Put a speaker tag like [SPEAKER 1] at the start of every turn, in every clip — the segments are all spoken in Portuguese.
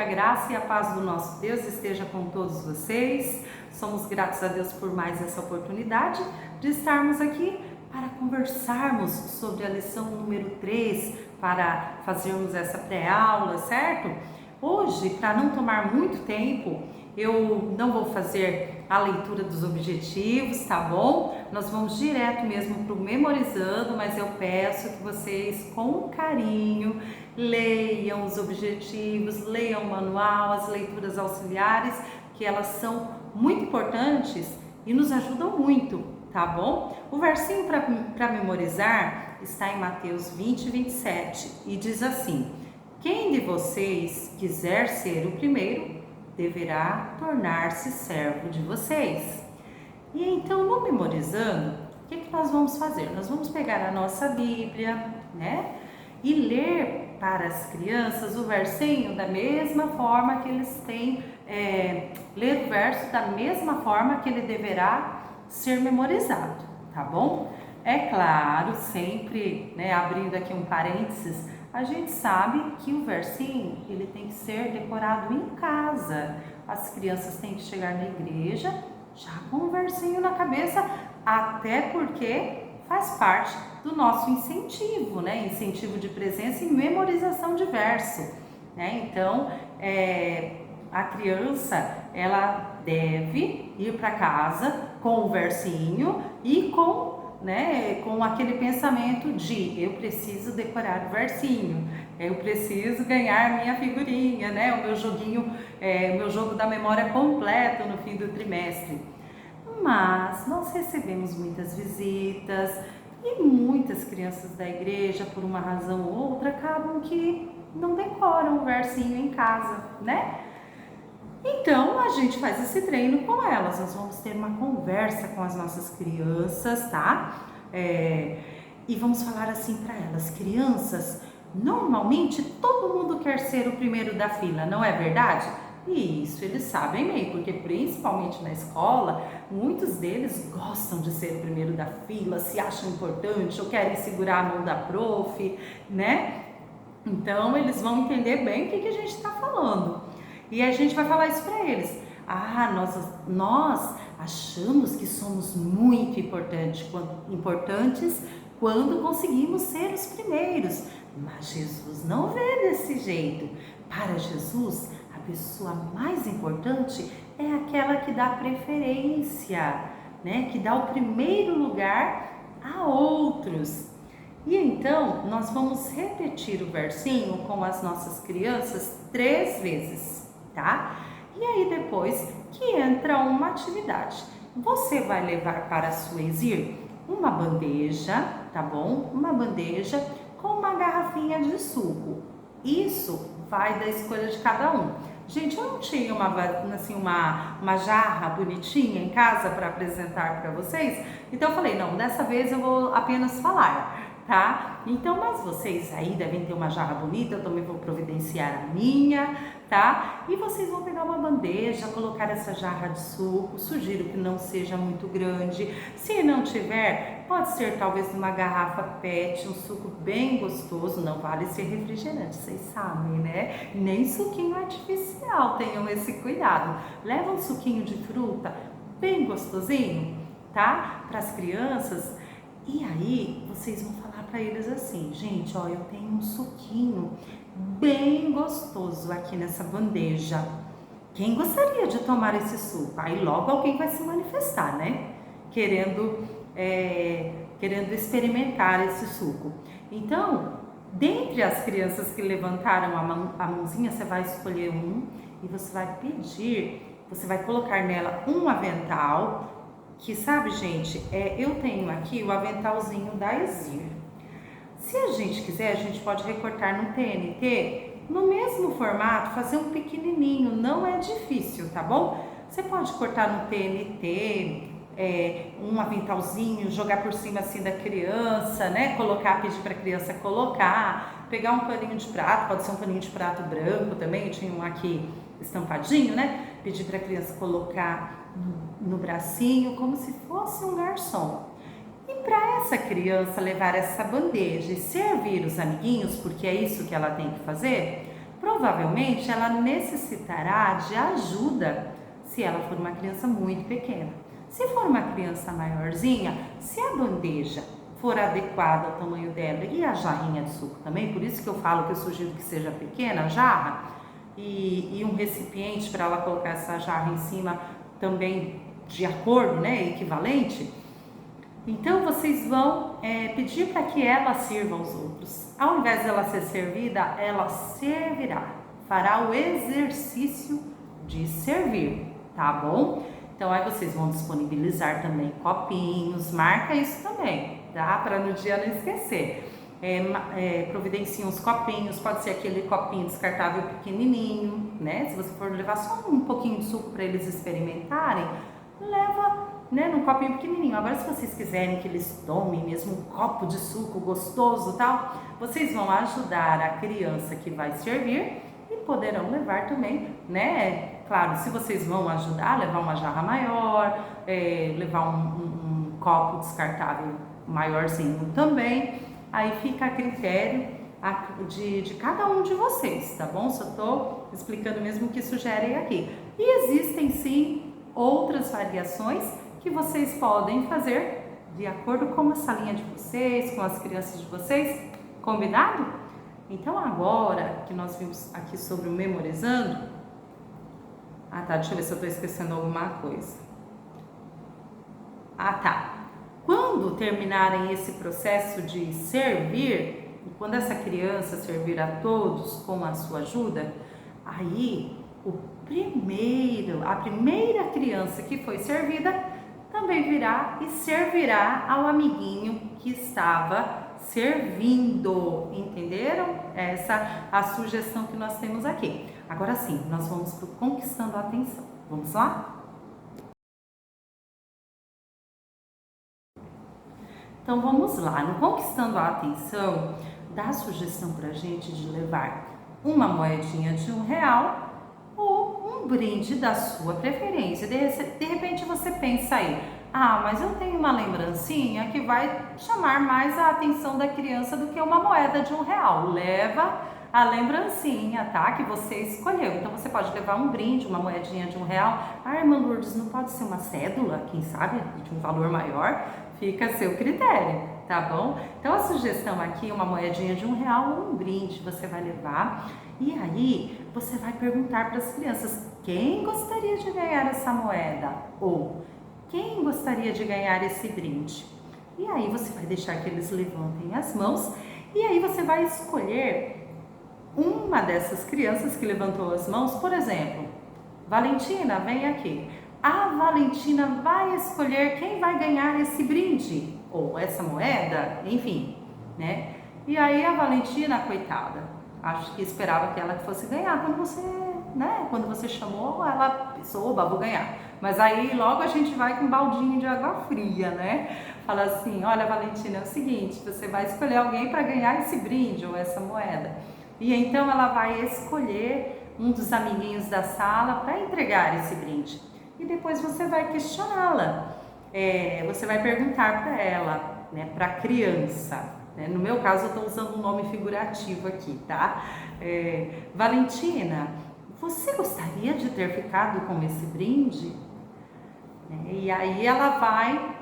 [SPEAKER 1] a graça e a paz do nosso Deus esteja com todos vocês. Somos gratos a Deus por mais essa oportunidade de estarmos aqui para conversarmos sobre a lição número 3, para fazermos essa pré-aula, certo? Hoje, para não tomar muito tempo, eu não vou fazer a leitura dos objetivos, tá bom? Nós vamos direto mesmo para o memorizando, mas eu peço que vocês, com carinho, leiam os objetivos, leiam o manual, as leituras auxiliares, que elas são muito importantes e nos ajudam muito, tá bom? O versinho para memorizar está em Mateus 20, 27 e diz assim: quem de vocês quiser ser o primeiro, deverá tornar-se servo de vocês. E então, no memorizando, o que nós vamos fazer? Nós vamos pegar a nossa Bíblia, né? E ler para as crianças o versinho da mesma forma que eles têm, ler o verso da mesma forma que ele deverá ser memorizado, tá bom? É claro, sempre, né, abrindo aqui um parênteses, a gente sabe que o versinho, ele tem que ser decorado em casa. As crianças têm que chegar na igreja já com o versinho na cabeça, até porque faz parte do nosso incentivo, né? Incentivo de presença e memorização de verso, né? Então, a criança, ela deve ir para casa com o versinho e com aquele pensamento de eu preciso decorar o versinho, eu preciso ganhar minha figurinha, né? O meu joguinho, o meu jogo da memória completo no fim do trimestre. Mas nós recebemos muitas visitas e muitas crianças da igreja, por uma razão ou outra, acabam que não decoram o versinho em casa, né? Então, a gente faz esse treino com elas, nós vamos ter uma conversa com as nossas crianças, tá? E vamos falar assim para elas: crianças, normalmente todo mundo quer ser o primeiro da fila, não é verdade? E isso eles sabem bem, porque principalmente na escola, muitos deles gostam de ser o primeiro da fila, se acham importante ou querem segurar a mão da prof, né? Então, eles vão entender bem o que a gente está falando. E a gente vai falar isso para eles. Nós achamos que somos muito importantes quando conseguimos ser os primeiros. Mas Jesus não vê desse jeito. Para Jesus, a pessoa mais importante é aquela que dá preferência, né? Que dá o primeiro lugar a outros. E então, nós vamos repetir o versinho com as nossas crianças 3 vezes, tá? E aí depois que entra uma atividade. Você vai levar para a sua Exir uma bandeja, tá bom? Uma bandeja com uma garrafinha de suco. Isso vai da escolha de cada um. Gente, eu não tinha uma jarra bonitinha em casa para apresentar para vocês, então eu falei, não, dessa vez eu vou apenas falar, tá? Então, mas vocês aí devem ter uma jarra bonita, eu também vou providenciar a minha, tá? E vocês vão pegar uma bandeja, colocar essa jarra de suco, sugiro que não seja muito grande. Se não tiver, pode ser talvez uma garrafa PET, um suco bem gostoso, não vale ser refrigerante, vocês sabem, né? Nem suquinho artificial, tenham esse cuidado. Leva um suquinho de fruta bem gostosinho, tá? Para as crianças. E aí, vocês vão falar para eles assim: gente, ó, eu tenho um suquinho bem gostoso aqui nessa bandeja. Quem gostaria de tomar esse suco? Aí logo alguém vai se manifestar, né? Querendo experimentar esse suco. Então, dentre as crianças que levantaram a mãozinha, você vai escolher um e você vai pedir, você vai colocar nela um avental. Que sabe, gente, eu tenho aqui o aventalzinho da Exir. Se a gente quiser, a gente pode recortar no TNT, no mesmo formato, fazer um pequenininho, não é difícil, tá bom? Você pode cortar no TNT, um aventalzinho, jogar por cima assim da criança, né? Pedir para a criança colocar, pegar um paninho de prato, pode ser um paninho de prato branco também, eu tinha um aqui estampadinho, né? Pedir para a criança colocar no bracinho, como se fosse um garçom. E para essa criança levar essa bandeja e servir os amiguinhos, porque é isso que ela tem que fazer, provavelmente ela necessitará de ajuda se ela for uma criança muito pequena. Se for uma criança maiorzinha, se a bandeja for adequada ao tamanho dela e a jarrinha de suco também, por isso que eu falo que eu sugiro que seja pequena a jarra e um recipiente para ela colocar essa jarra em cima também de acordo, né, equivalente. Então vocês vão pedir para que ela sirva aos outros. Ao invés dela ser servida, ela servirá, fará o exercício de servir, tá bom? Então aí vocês vão disponibilizar também copinhos, marca isso também, tá? Para no dia não esquecer. Providencia uns copinhos, pode ser aquele copinho descartável pequenininho, né? Se você for levar só um pouquinho de suco para eles experimentarem, leva, né, num copinho pequenininho. Agora, se vocês quiserem que eles tomem mesmo um copo de suco gostoso e tal, vocês vão ajudar a criança que vai servir e poderão levar também, né? Claro, se vocês vão ajudar, levar uma jarra maior, levar um copo descartável maiorzinho também, aí fica a critério de cada um de vocês, tá bom? Só tô explicando mesmo o que sugerem aqui. E existem sim outras variações que vocês podem fazer de acordo com a salinha de vocês, com as crianças de vocês, combinado? Então agora que nós vimos aqui sobre o memorizando, deixa eu ver se eu tô esquecendo alguma coisa. Quando terminarem esse processo de servir, quando essa criança servir a todos com a sua ajuda, aí a primeira criança que foi servida também virá e servirá ao amiguinho que estava servindo, entenderam? Essa a sugestão que nós temos aqui. Agora sim, nós vamos para o Conquistando a Atenção. Vamos lá? Então vamos lá, no Conquistando a Atenção, dá a sugestão para a gente de levar uma moedinha de R$1 ou um brinde da sua preferência. De repente você pensa aí, mas eu tenho uma lembrancinha que vai chamar mais a atenção da criança do que uma moeda de R$1. Leva a lembrancinha, tá? Que você escolheu. Então você pode levar um brinde, uma moedinha de R$1. Irmã Lourdes, não pode ser uma cédula, quem sabe, de um valor maior? Fica a seu critério, tá bom? Então a sugestão aqui é uma moedinha de R$1 ou um brinde você vai levar. E aí você vai perguntar para as crianças, quem gostaria de ganhar essa moeda? Ou quem gostaria de ganhar esse brinde? E aí você vai deixar que eles levantem as mãos e aí você vai escolher uma dessas crianças que levantou as mãos, por exemplo, Valentina, vem aqui. A Valentina vai escolher quem vai ganhar esse brinde ou essa moeda, enfim, né? E aí a Valentina, coitada, acho que esperava que ela fosse ganhar quando você, né? Quando você chamou, ela pensou, oba, vou ganhar. Mas aí logo a gente vai com um baldinho de água fria, né? Fala assim, olha Valentina, é o seguinte, você vai escolher alguém para ganhar esse brinde ou essa moeda. E então ela vai escolher um dos amiguinhos da sala para entregar esse brinde. E depois você vai questioná-la. Você vai perguntar para ela, né, para a criança. Né? No meu caso, eu estou usando um nome figurativo aqui, tá? Valentina, você gostaria de ter ficado com esse brinde? E aí ela vai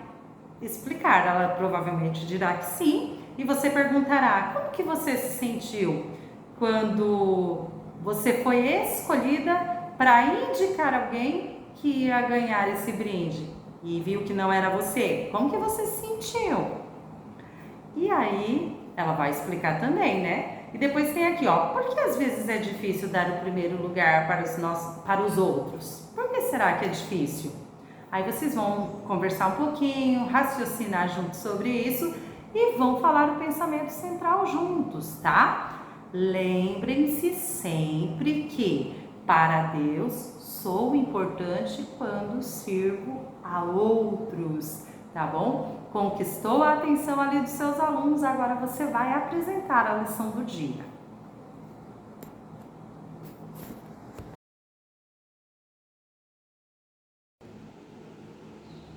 [SPEAKER 1] explicar. Ela provavelmente dirá que sim. E você perguntará, como que você se sentiu quando você foi escolhida para indicar alguém que ia ganhar esse brinde e viu que não era você? Como que você se sentiu? E aí ela vai explicar também, né? E depois tem aqui, ó, por que às vezes é difícil dar o primeiro lugar para os outros? Por que será que é difícil? Aí vocês vão conversar um pouquinho, raciocinar juntos sobre isso e vão falar o pensamento central juntos, tá? Lembrem-se sempre que, para Deus, sou importante quando sirvo a outros, tá bom? Conquistou a atenção ali dos seus alunos, agora você vai apresentar a lição do dia.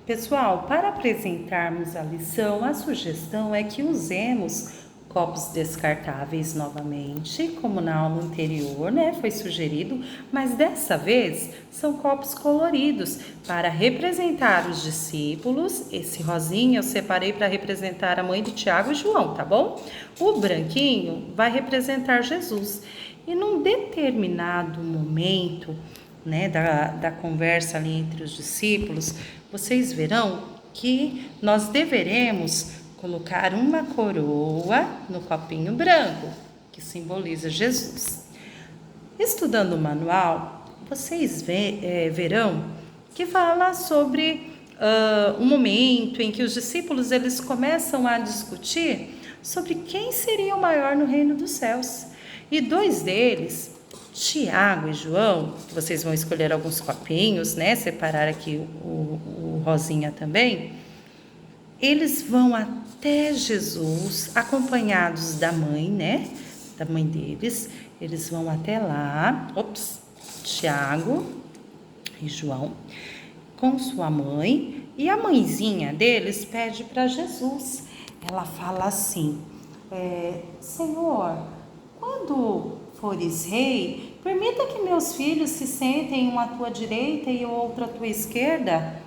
[SPEAKER 1] Pessoal, para apresentarmos a lição, a sugestão é que usemos Copos descartáveis novamente, como na aula anterior, né? Foi sugerido, mas dessa vez são copos coloridos para representar os discípulos. Esse rosinha eu separei para representar a mãe de Tiago e João, tá bom? O branquinho vai representar Jesus. E num determinado momento, né, da conversa ali entre os discípulos, vocês verão que nós deveremos colocar uma coroa no copinho branco, que simboliza Jesus. Estudando o manual, vocês verão que fala sobre um momento em que os discípulos eles começam a discutir sobre quem seria o maior no reino dos céus. E dois deles, Tiago e João, vocês vão escolher alguns copinhos, né? Separar aqui o rosinha também. Eles vão até Jesus, acompanhados da mãe, né? Da mãe deles. Eles vão até lá, Tiago e João, com sua mãe. E a mãezinha deles pede para Jesus. Ela fala assim, Senhor, quando fores rei, permita que meus filhos se sentem um à tua direita e o outro à tua esquerda.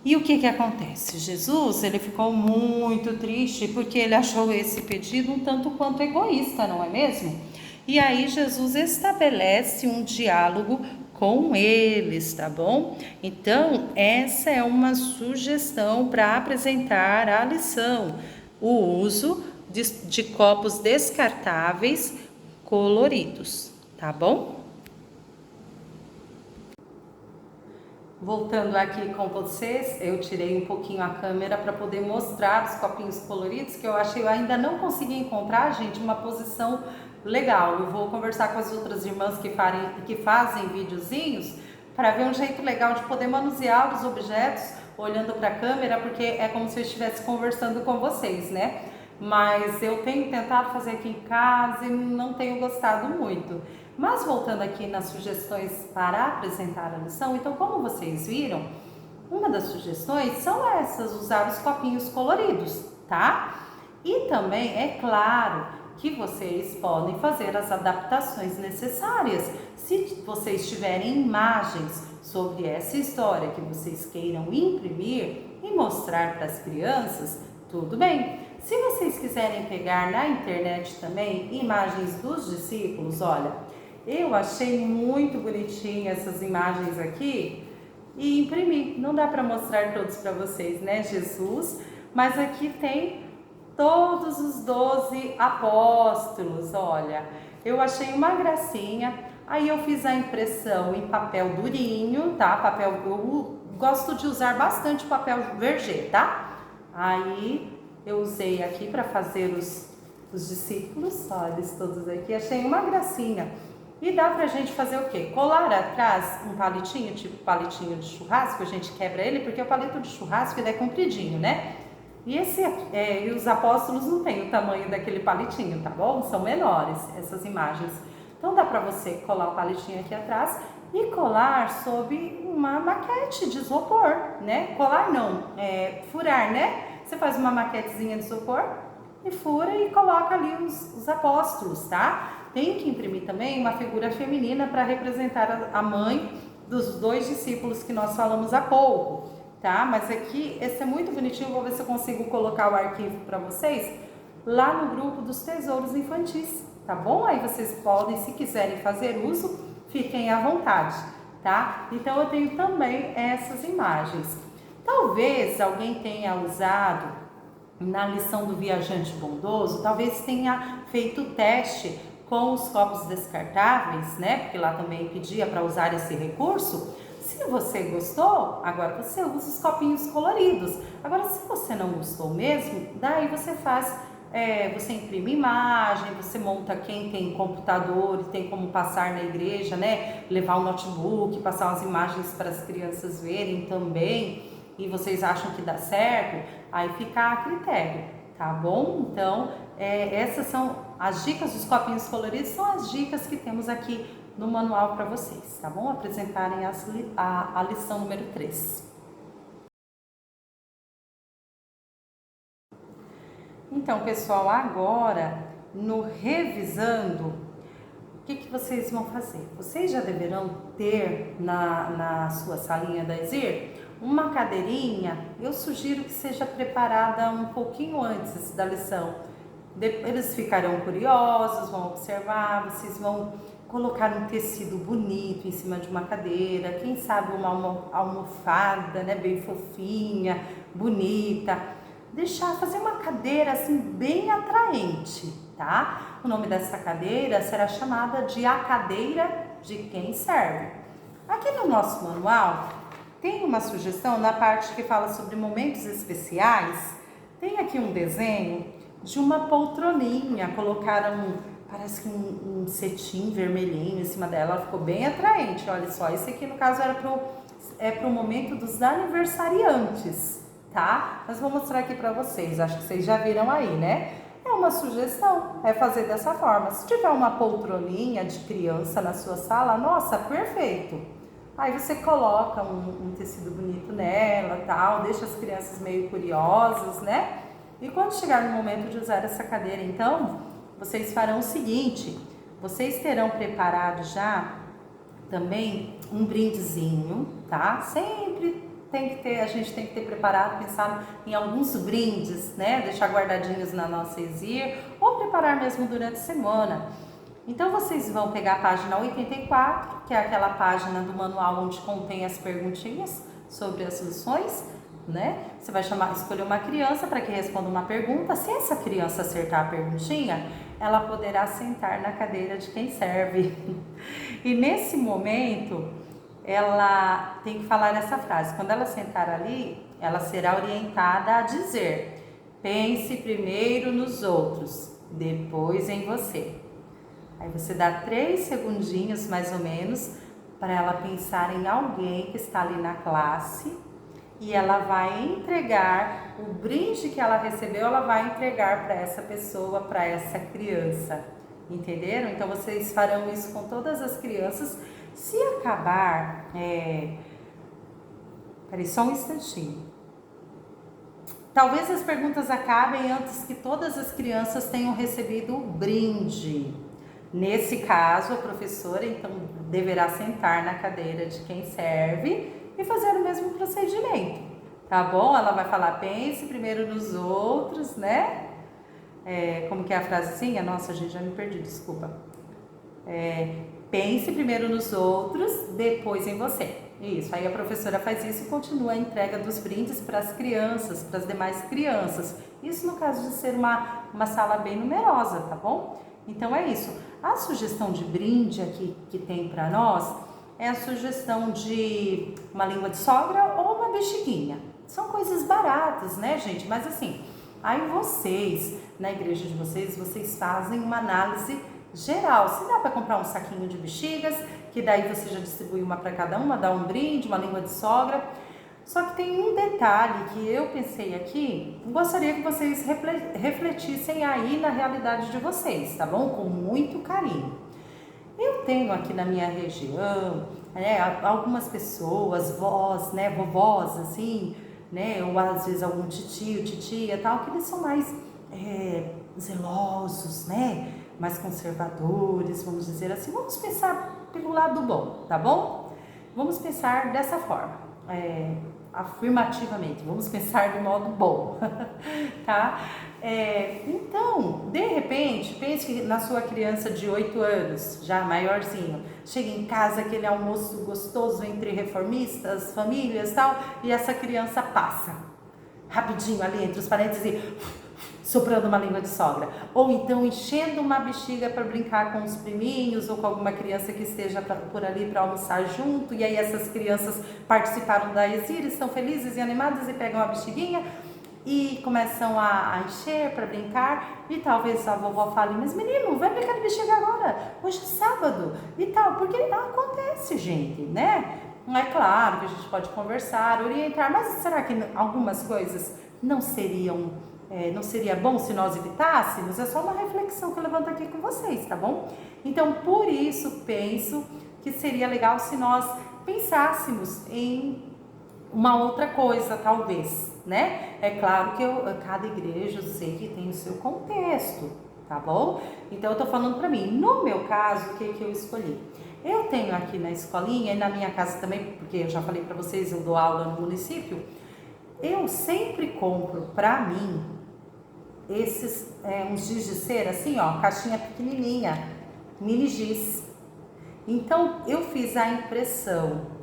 [SPEAKER 1] E o que acontece? Jesus, ele ficou muito triste porque ele achou esse pedido um tanto quanto egoísta, não é mesmo? E aí Jesus estabelece um diálogo com eles, tá bom? Então, essa é uma sugestão para apresentar a lição, o uso de copos descartáveis coloridos, tá bom? Voltando aqui com vocês, eu tirei um pouquinho a câmera para poder mostrar os copinhos coloridos, que eu achei, eu ainda não consegui encontrar, gente, uma posição legal. Eu vou conversar com as outras irmãs que fazem videozinhos para ver um jeito legal de poder manusear os objetos olhando para a câmera, porque é como se eu estivesse conversando com vocês, né? Mas eu tenho tentado fazer aqui em casa e não tenho gostado muito. Mas voltando aqui nas sugestões para apresentar a lição, então como vocês viram, uma das sugestões são essas, usar os copinhos coloridos, tá? E também é claro que vocês podem fazer as adaptações necessárias. Se vocês tiverem imagens sobre essa história que vocês queiram imprimir e mostrar para as crianças, tudo bem. Se vocês quiserem pegar na internet também imagens dos discípulos, olha, eu achei muito bonitinha essas imagens aqui e imprimi. Não dá para mostrar todos para vocês, né, Jesus? Mas aqui tem todos os 12 apóstolos, olha. Eu achei uma gracinha. Aí eu fiz a impressão em papel durinho, tá? Eu gosto de usar bastante papel vergê, tá? Aí eu usei aqui para fazer os discípulos, olha eles todos aqui. Achei uma gracinha. E dá pra gente fazer o quê? Colar atrás um palitinho, tipo palitinho de churrasco, a gente quebra ele, porque o palito de churrasco ele é compridinho, né? E e os apóstolos não têm o tamanho daquele palitinho, tá bom? São menores essas imagens. Então dá pra você colar o palitinho aqui atrás e colar sob uma maquete de isopor, né? Colar não, furar, né? Você faz uma maquetezinha de isopor e fura e coloca ali os apóstolos, tá? Tem que imprimir também uma figura feminina para representar a mãe dos dois discípulos que nós falamos há pouco, tá? Mas aqui, esse é muito bonitinho, vou ver se eu consigo colocar o arquivo para vocês lá no grupo dos tesouros infantis, tá bom? Aí vocês podem, se quiserem fazer uso, fiquem à vontade, tá? Então eu tenho também essas imagens. Talvez alguém tenha usado na lição do viajante bondoso, talvez tenha feito o teste com os copos descartáveis, né? Porque lá também pedia para usar esse recurso. Se você gostou, agora você usa os copinhos coloridos. Agora, se você não gostou mesmo, daí você faz, você imprime imagem, você monta quem tem computador e tem como passar na igreja, né? Levar um notebook, passar umas imagens para as crianças verem também. E vocês acham que dá certo, aí fica a critério, tá bom? Então, essas são as dicas dos copinhos coloridos, são as dicas que temos aqui no manual para vocês, tá bom? Apresentarem a lição número 3. Então, pessoal, agora no revisando, o que vocês vão fazer? Vocês já deverão ter na sua salinha da ESIR uma cadeirinha. Eu sugiro que seja preparada um pouquinho antes da lição. Eles ficarão curiosos, vão observar, vocês vão colocar um tecido bonito em cima de uma cadeira, quem sabe uma almofada, né, bem fofinha, bonita. Fazer uma cadeira assim bem atraente, tá? O nome dessa cadeira será chamada de a cadeira de quem serve. Aqui no nosso manual tem uma sugestão na parte que fala sobre momentos especiais. Tem aqui um desenho de uma poltroninha, colocaram parece que um cetim vermelhinho em cima dela, ela ficou bem atraente. Olha só, esse aqui no caso era pro momento dos aniversariantes, tá? Mas vou mostrar aqui pra vocês, acho que vocês já viram aí, né? É uma sugestão, é fazer dessa forma. Se tiver uma poltroninha de criança na sua sala, nossa, perfeito! Aí você coloca um tecido bonito nela, tal, deixa as crianças meio curiosas, né? E quando chegar no momento de usar essa cadeira, então, vocês farão o seguinte, vocês terão preparado já também um brindezinho, tá? Sempre a gente tem que ter preparado, pensado em alguns brindes, né? Deixar guardadinhos na nossa ESIR ou preparar mesmo durante a semana. Então, vocês vão pegar a página 84, que é aquela página do manual onde contém as perguntinhas sobre as lições, né? Você vai escolher uma criança para que responda uma pergunta. Se essa criança acertar a perguntinha, ela poderá sentar na cadeira de quem serve. E nesse momento, ela tem que falar essa frase. Quando ela sentar ali, ela será orientada a dizer: pense primeiro nos outros, depois em você. Aí você dá 3 segundinhos mais ou menos para ela pensar em alguém que está ali na classe e ela vai entregar o brinde que ela recebeu, ela vai entregar para essa pessoa, para essa criança. Entenderam? Então vocês farão isso com todas as crianças. Se acabar, peraí só um instantinho. Talvez as perguntas acabem antes que todas as crianças tenham recebido o brinde. Nesse caso, a professora então deverá sentar na cadeira de quem serve e fazer o mesmo procedimento, tá bom? Ela vai falar: pense primeiro nos outros, né? Como que é a frasezinha? Nossa, gente, já me perdi, desculpa. Pense primeiro nos outros, depois em você. Isso, aí a professora faz isso e continua a entrega dos brindes para as crianças, para as demais crianças. Isso no caso de ser uma sala bem numerosa, tá bom? Então é isso. A sugestão de brinde aqui que tem para nós é a sugestão de uma língua de sogra ou uma bexiguinha. São coisas baratas, né, gente? Mas assim, aí vocês, na igreja de vocês fazem uma análise geral. Se dá para comprar um saquinho de bexigas, que daí você já distribui uma para cada uma, dá um brinde, uma língua de sogra. Só que tem um detalhe que eu pensei aqui, gostaria que vocês refletissem aí na realidade de vocês, tá bom? Com muito carinho. Eu tenho aqui na minha região, né, algumas pessoas, vovós, assim, né, ou às vezes algum titio, titia, tal, que eles são mais zelosos, né, mais conservadores, vamos dizer assim. Vamos pensar pelo lado bom, tá bom? Vamos pensar dessa forma. Afirmativamente, vamos pensar de modo bom, tá? Então, de repente, pense que na sua criança de 8 anos, já maiorzinho, chega em casa aquele almoço gostoso entre reformistas, famílias e tal, e essa criança passa rapidinho ali entre os parentes e soprando uma língua de sogra, ou então enchendo uma bexiga para brincar com os priminhos ou com alguma criança que esteja por ali para almoçar junto, e aí essas crianças participaram da ESIR, estão felizes e animadas e pegam a bexiguinha e começam a encher para brincar, e talvez a vovó fale: mas menino, vai brincar de bexiga agora, hoje é sábado e tal, porque acontece, gente, né? É claro que a gente pode conversar, orientar, mas será que algumas coisas não seria bom se nós evitássemos? É só uma reflexão que eu levanto aqui com vocês, tá bom? Então, por isso, penso que seria legal se nós pensássemos em uma outra coisa, talvez, né? É claro que cada igreja, eu sei que tem o seu contexto, tá bom? Então, eu tô falando pra mim. No meu caso, o que que eu escolhi? Eu tenho aqui na escolinha e na minha casa também, porque eu já falei pra vocês, eu dou aula no município. Eu sempre compro pra mim esses, uns giz de cera, assim, ó, caixinha pequenininha, mini giz. Então, eu fiz a impressão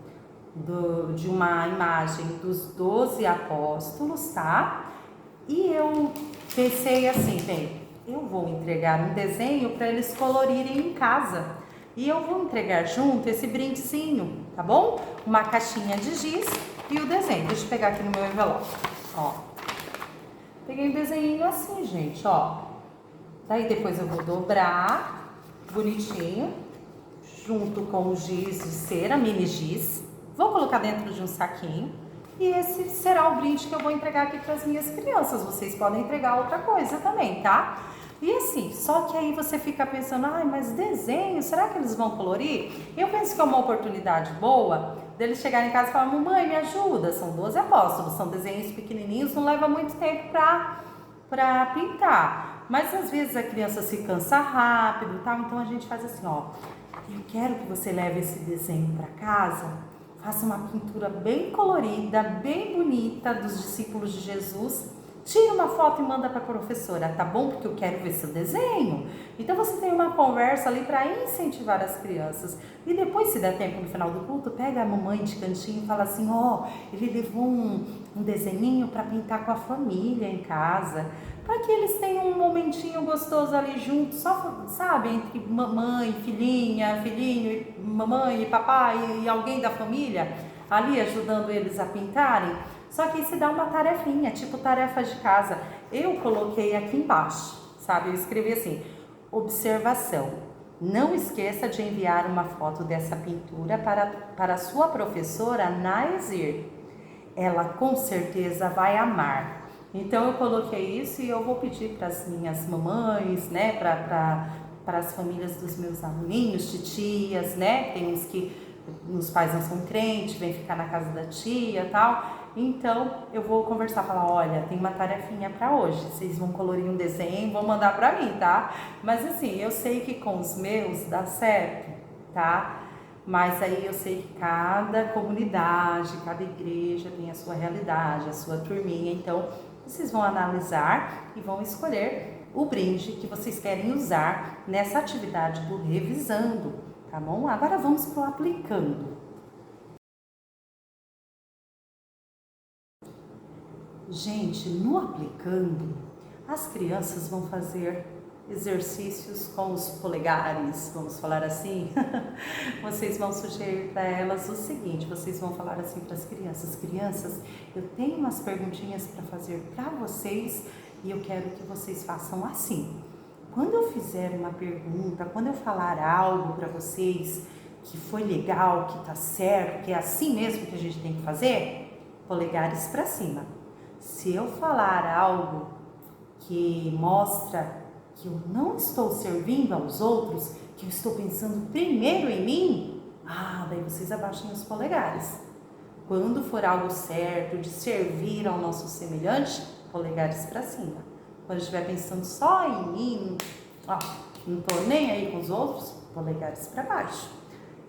[SPEAKER 1] de uma imagem dos 12 apóstolos, tá? E eu pensei assim, bem, eu vou entregar um desenho para eles colorirem em casa. E eu vou entregar junto esse brindezinho, tá bom? Uma caixinha de giz e o desenho. Deixa eu pegar aqui no meu envelope, ó. Peguei um desenho assim, gente, ó. Daí depois eu vou dobrar bonitinho, junto com o giz de cera, mini giz. Vou colocar dentro de um saquinho. E esse será o brinde que eu vou entregar aqui para as minhas crianças. Vocês podem entregar outra coisa também, tá? E assim, só que aí você fica pensando, ai, mas desenho, será que eles vão colorir? Eu penso que é uma oportunidade boa deles chegarem em casa e falar, mamãe, me ajuda. São 12 apóstolos, são desenhos pequenininhos, não leva muito tempo para pintar. Mas às vezes a criança se cansa rápido, tal, então a gente faz assim, ó, eu quero que você leve esse desenho para casa, faça uma pintura bem colorida, bem bonita dos discípulos de Jesus, tira uma foto e manda para a professora, tá bom? Porque eu quero ver seu desenho. Então você tem uma conversa ali para incentivar as crianças. E depois, se der tempo no final do culto, pega a mamãe de cantinho e fala assim, ó, ele levou um desenhinho para pintar com a família em casa, para que eles tenham um momentinho gostoso ali juntos, só, sabe, entre mamãe, filhinha, filhinho, mamãe e papai e alguém da família ali ajudando eles a pintarem. Só que se dá uma tarefinha, tipo tarefas de casa. Eu coloquei aqui embaixo, sabe, eu escrevi assim, observação. Não esqueça de enviar uma foto dessa pintura para a sua professora Naesir. Ela com certeza vai amar. Então eu coloquei isso e eu vou pedir para as minhas mamães, né, para as famílias dos meus aluninhos, titias, né, tem uns que os pais não são crentes, vem ficar na casa da tia e tal. Então eu vou conversar, falar, olha, tem uma tarefinha para hoje, vocês vão colorir um desenho, vão mandar para mim, tá? Mas assim, eu sei que com os meus dá certo, tá? Mas aí eu sei que cada comunidade, cada igreja tem a sua realidade, a sua turminha, então vocês vão analisar e vão escolher o brinde que vocês querem usar nessa atividade do revisando, tá bom? Agora vamos para o aplicando. Gente, no aplicando, as crianças vão fazer exercícios com os polegares, vamos falar assim. Vocês vão sugerir para elas o seguinte, vocês vão falar assim para as crianças, crianças, eu tenho umas perguntinhas para fazer para vocês e eu quero que vocês façam assim. Quando eu fizer uma pergunta, quando eu falar algo para vocês que foi legal, que tá certo, que é assim mesmo que a gente tem que fazer, polegares para cima. Se eu falar algo que mostra que eu não estou servindo aos outros, que eu estou pensando primeiro em mim, daí vocês abaixem os polegares. Quando for algo certo, de servir ao nosso semelhante, polegares para cima. Quando eu estiver pensando só em mim, não estou nem aí com os outros, polegares para baixo.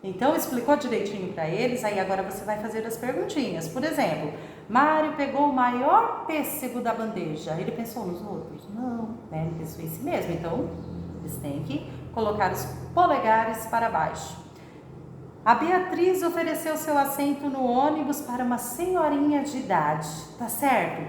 [SPEAKER 1] Então, explicou direitinho para eles, aí agora você vai fazer as perguntinhas. Por exemplo, Mário pegou o maior pêssego da bandeja. Ele pensou nos outros? Não, né? Ele pensou em si mesmo. Então, eles têm que colocar os polegares para baixo. A Beatriz ofereceu seu assento no ônibus para uma senhorinha de idade. Tá certo?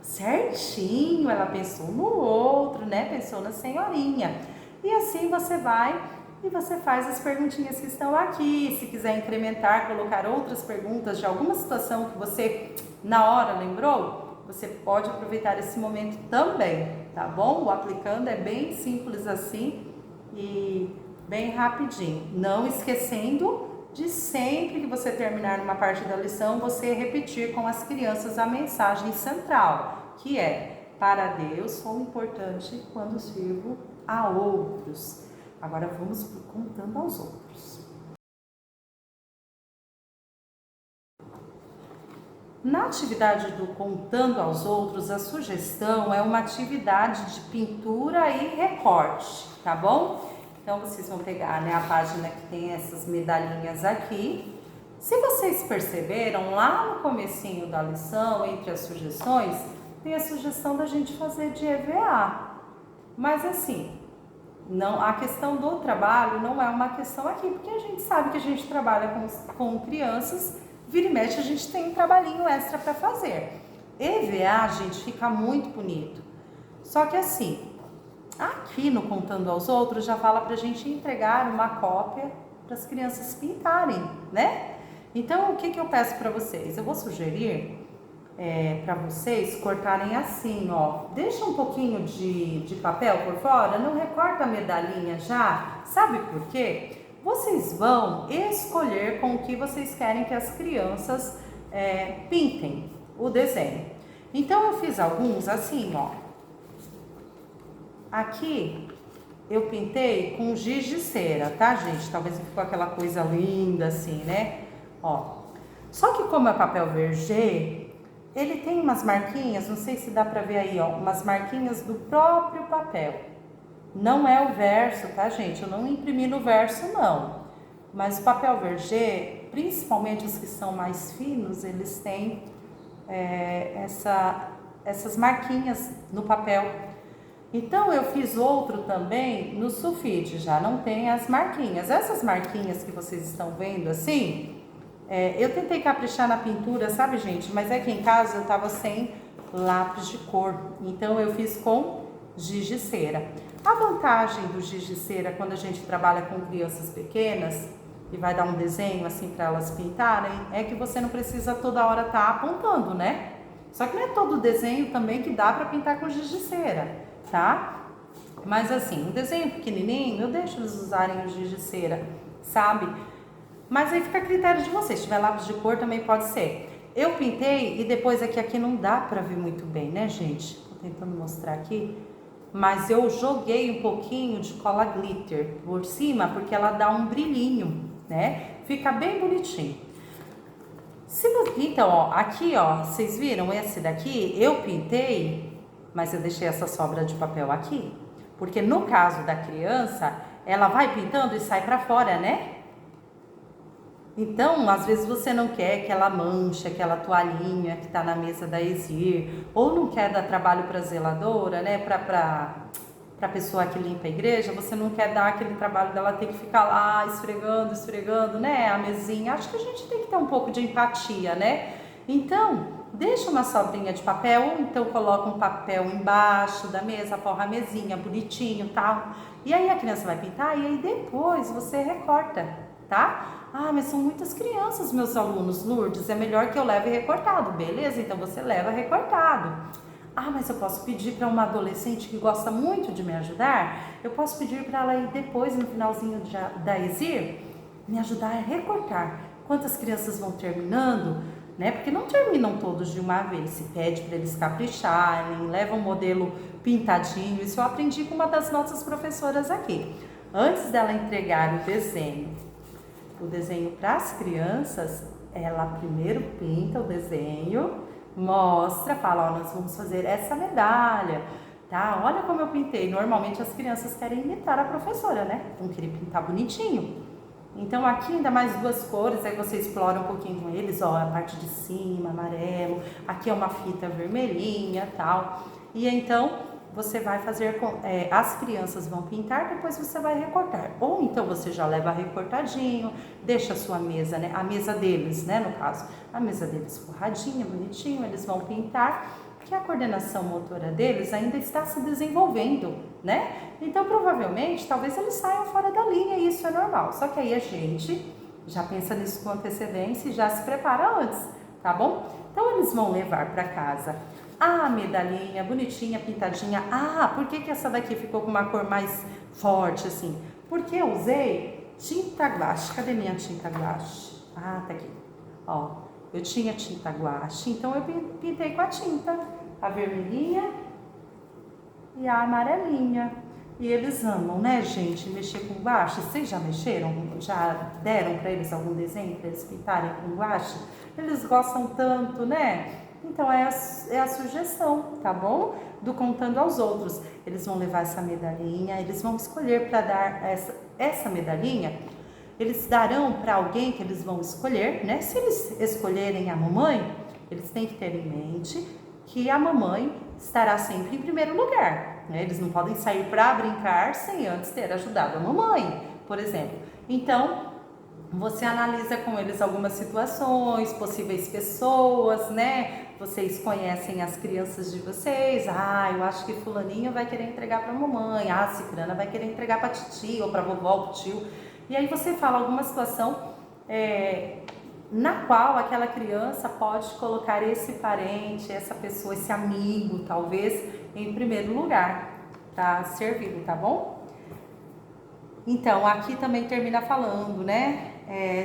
[SPEAKER 1] Certinho, ela pensou no outro, né? Pensou na senhorinha. E assim você vai e você faz as perguntinhas que estão aqui. Se quiser incrementar, colocar outras perguntas de alguma situação que você na hora lembrou, você pode aproveitar esse momento também, tá bom? O aplicando é bem simples assim e bem rapidinho. Não esquecendo de sempre que você terminar uma parte da lição, você repetir com as crianças a mensagem central, que é: para Deus sou importante quando sirvo a outros. Agora vamos contando aos outros. Na atividade do Contando aos Outros, a sugestão é uma atividade de pintura e recorte, tá bom? Então vocês vão pegar, né, a página que tem essas medalhinhas aqui. Se vocês perceberam, lá no comecinho da lição, entre as sugestões, tem a sugestão da gente fazer de EVA. Mas assim, não, a questão do trabalho não é uma questão aqui, porque a gente sabe que a gente trabalha com crianças, vira e mexe a gente tem um trabalhinho extra para fazer. EVA, gente, fica muito bonito. Só que assim, aqui no Contando aos Outros já fala pra gente entregar uma cópia para as crianças pintarem, né? Então, o que eu peço para vocês? Eu vou sugerir para vocês cortarem assim, ó. Deixa um pouquinho de papel por fora, não recorta a medalhinha já. Sabe por quê? Vocês vão escolher com o que vocês querem que as crianças pintem o desenho. Então, eu fiz alguns assim, ó. Aqui eu pintei com giz de cera, tá, gente? Talvez não ficou aquela coisa linda assim, né? Ó. Só que como é papel vergê, ele tem umas marquinhas, não sei se dá pra ver aí, ó, umas marquinhas do próprio papel. Não é o verso, tá, gente? Eu não imprimi no verso, não. Mas o papel vergê, principalmente os que são mais finos, eles têm essas marquinhas no papel. Então, eu fiz outro também no sulfite, já não tem as marquinhas. Essas marquinhas que vocês estão vendo assim, eu tentei caprichar na pintura, sabe, gente? Mas é que em casa eu tava sem lápis de cor, então eu fiz com giz de cera. A vantagem do giz de cera quando a gente trabalha com crianças pequenas e vai dar um desenho assim para elas pintarem, é que você não precisa toda hora estar apontando, né? Só que não é todo desenho também que dá para pintar com giz de cera, tá? Mas assim, um desenho pequenininho, eu deixo eles usarem o giz de cera, sabe? Mas aí fica a critério de vocês, se tiver lápis de cor também pode ser. Eu pintei e depois aqui não dá pra ver muito bem, né, gente? Tô tentando mostrar aqui. Mas eu joguei um pouquinho de cola glitter por cima, porque ela dá um brilhinho, né? Fica bem bonitinho. Então, ó, aqui, ó, vocês viram esse daqui? Eu pintei, mas eu deixei essa sobra de papel aqui. Porque no caso da criança, ela vai pintando e sai pra fora, né? Então, às vezes você não quer que ela manche aquela toalhinha que está na mesa da Exir, ou não quer dar trabalho para a zeladora, né, para a pessoa que limpa a igreja, você não quer dar aquele trabalho dela ter que ficar lá esfregando, né, a mesinha. Acho que a gente tem que ter um pouco de empatia, né? Então, deixa uma sobrinha de papel, ou então coloca um papel embaixo da mesa, forra a mesinha bonitinho, tal. E aí a criança vai pintar e aí depois você recorta, tá? Ah, mas são muitas crianças, meus alunos, Lourdes, é melhor que eu leve recortado. Beleza, então você leva recortado. Ah, mas eu posso pedir para uma adolescente que gosta muito de me ajudar, eu posso pedir para ela ir depois, no finalzinho da Exir, me ajudar a recortar. Quantas crianças vão terminando, né? Porque não terminam todos de uma vez, se pede para eles capricharem, leva um modelo pintadinho. Isso eu aprendi com uma das nossas professoras aqui. Antes dela entregar o desenho para as crianças, ela primeiro pinta o desenho, mostra, fala, ó, nós vamos fazer essa medalha, tá? Olha como eu pintei. Normalmente as crianças querem imitar a professora, né? Vão querer pintar bonitinho. Então aqui ainda mais duas cores, aí você explora um pouquinho com eles, ó, a parte de cima, amarelo, aqui é uma fita vermelhinha, tal. E então você vai fazer, as crianças vão pintar, depois você vai recortar. Ou então você já leva recortadinho, deixa a sua mesa, né? A mesa deles, né, no caso. A mesa deles forradinha, bonitinho, eles vão pintar, que a coordenação motora deles ainda está se desenvolvendo, né? Então, provavelmente, talvez eles saiam fora da linha e isso é normal. Só que aí a gente já pensa nisso com antecedência e já se prepara antes, tá bom? Então, eles vão levar para casa a medalhinha bonitinha, pintadinha. Ah, por que essa daqui ficou com uma cor mais forte assim? Porque eu usei tinta guache. Cadê minha tinta guache? Ah, tá aqui. Ó, eu tinha tinta guache, então eu pintei com a tinta, a vermelhinha e a amarelinha. E eles amam, né, gente, mexer com guache. Vocês já mexeram? Já deram para eles algum desenho para eles pintarem com guache? Eles gostam tanto, né? Então é a sugestão, tá bom? Do Contando aos Outros. Eles vão levar essa medalhinha, eles vão escolher para dar essa medalhinha. Eles darão para alguém que eles vão escolher, né? Se eles escolherem a mamãe, eles têm que ter em mente que a mamãe estará sempre em primeiro lugar, né? Eles não podem sair para brincar sem antes ter ajudado a mamãe, por exemplo. Então, você analisa com eles algumas situações, possíveis pessoas, né? Vocês conhecem as crianças de vocês. Ah, eu acho que fulaninho vai querer entregar para a mamãe. Ah, cicrana vai querer entregar para a titia ou para a vovó ou para o tio. E aí você fala alguma situação na qual aquela criança pode colocar esse parente, essa pessoa, esse amigo, talvez, em primeiro lugar, tá servido, tá bom? Então, aqui também termina falando, né?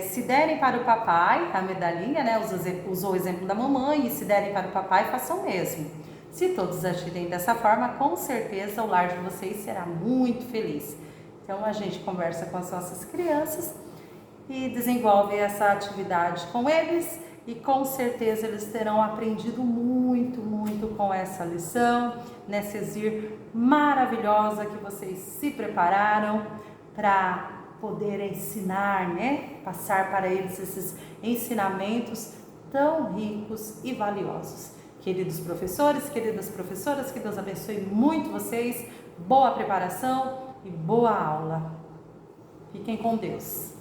[SPEAKER 1] Se derem para o papai a medalhinha, né? Usou o exemplo da mamãe, e se derem para o papai, façam o mesmo. Se todos agirem dessa forma, com certeza o lar de vocês será muito feliz. Então, a gente conversa com as nossas crianças e desenvolve essa atividade com eles, e com certeza eles terão aprendido muito, muito com essa lição, nessa exir maravilhosa que vocês se prepararam para poder ensinar, né? Passar para eles esses ensinamentos tão ricos e valiosos. Queridos professores, queridas professoras, que Deus abençoe muito vocês, boa preparação e boa aula. Fiquem com Deus.